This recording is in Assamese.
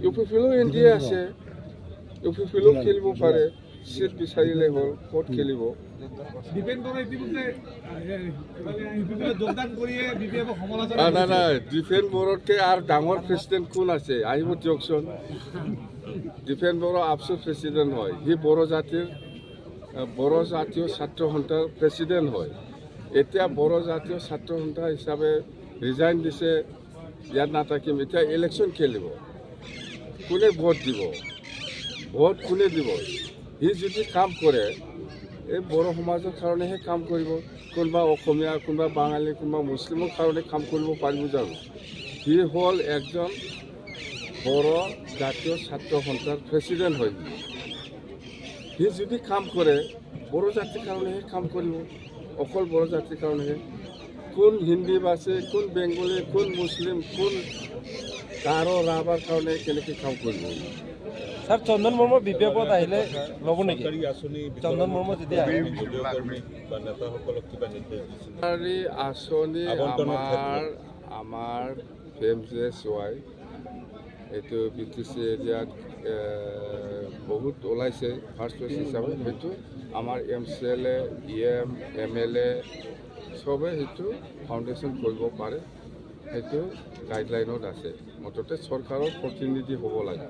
ইউপিপিলো এনডিএ আছে, ইউপিপিলো খেলিব পাৰে, চিট বিচাৰিলে হ'ল, ক'ত খেলিব। নাই ডিফেন্স বড়োতকৈ আৰু ডাঙৰ প্ৰেচিডেণ্ট কোন আছে আহিব দিয়কচোন। ডিফেন্স বড়ো আফচোচ প্ৰেচিডেণ্ট হয়, সি বড়ো জাতীয় ছাত্ৰ সন্থাৰ প্ৰেচিডেণ্ট হয়। এতিয়া বড়ো জাতীয় ছাত্ৰ সন্থা হিচাপে ৰিজাইন দিছে, ইয়াত নাথাকিম। এতিয়া ইলেকশ্যন খেলিব, কোনে ভোট দিব, ভোট কোনে দিব? সি যদি কাম কৰে এই বড়ো সমাজৰ কাৰণেহে কাম কৰিব। কোনোবা অসমীয়া, কোনোবা বাঙালী, কোনোবা মুছলিমৰ কাৰণে কাম কৰিব পাৰিব জানো? সি হ'ল একজন বড়ো জাতীয় ছাত্ৰ সন্থাৰ প্ৰেচিডেণ্ট হয়। সি যদি কাম কৰে বড়ো জাতিৰ কাৰণেহে কাম কৰিব, অকল বড়ো জাতিৰ কাৰণেহে। কোন হিন্দী ভাষী, কোন বেংগলী, কোন মুছলিম, কোন গাৰো ৰাভাৰ কাৰণে কেনেকৈ কাম কৰিব? স্যাৰ চন্দন মুৰ্মু বিপদ আহিলে ল'ব নেকি? চন্দন মুৰ্মু যেতিয়া চৰকাৰী আঁচনি আমাৰ PMJSY এইটো BTC এৰিয়াত বহুত ওলাইছে ফাৰ্ষ্ট ফেজ হিচাপে। সেইটো আমাৰ MCLA, EM, MLA চবে সেইটো ফাউণ্ডেশ্যন কৰিব পাৰে, সেইটো গাইডলাইনত আছে। মুঠতে চৰকাৰৰ প্ৰতিনিধি হ'ব লাগে।